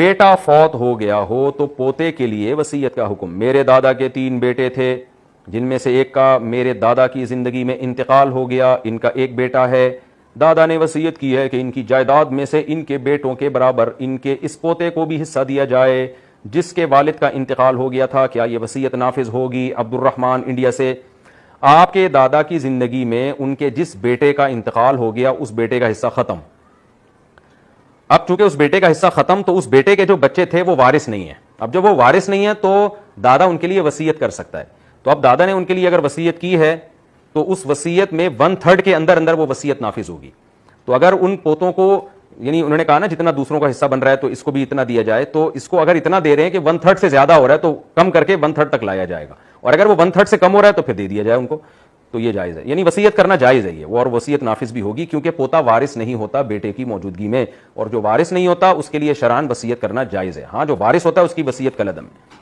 بیٹا فوت ہو گیا ہو تو پوتے کے لیے وصیت کا حکم. میرے دادا کے 3 بیٹے تھے جن میں سے ایک کا میرے دادا کی زندگی میں انتقال ہو گیا, ان کا ایک بیٹا ہے. دادا نے وصیت کی ہے کہ ان کی جائیداد میں سے ان کے بیٹوں کے برابر ان کے اس پوتے کو بھی حصہ دیا جائے جس کے والد کا انتقال ہو گیا تھا. کیا یہ وصیت نافذ ہوگی؟ عبد الرحمان انڈیا سے. آپ کے دادا کی زندگی میں ان کے جس بیٹے کا انتقال ہو گیا اس بیٹے کا حصہ ختم. اب چونکہ اس بیٹے کا حصہ ختم تو اس بیٹے کے جو بچے تھے وہ وارث نہیں ہیں. اب جب وہ وارث نہیں ہے تو دادا ان کے لیے وصیت کر سکتا ہے. تو اب دادا نے ان کے لیے اگر وصیت کی ہے تو اس وصیت میں 1/3 کے اندر وہ وصیت نافذ ہوگی. تو اگر ان پوتوں کو, یعنی انہوں نے کہا نا جتنا دوسروں کا حصہ بن رہا ہے تو اس کو بھی اتنا دیا جائے, تو اس کو اگر اتنا دے رہے ہیں کہ 1/3 سے زیادہ ہو رہا ہے تو کم کر کے 1/3 تک لایا جائے گا, اور اگر وہ 1/3 سے کم ہو رہا ہے تو پھر دے دیا جائے ان کو. تو یہ جائز ہے, یعنی وصیت کرنا جائز ہے یہ, اور وصیت نافذ بھی ہوگی کیونکہ پوتا وارث نہیں ہوتا بیٹے کی موجودگی میں, اور جو وارث نہیں ہوتا اس کے لیے شرعاً وصیت کرنا جائز ہے. ہاں جو وارث ہوتا ہے اس کی وصیت کالعدم ہے.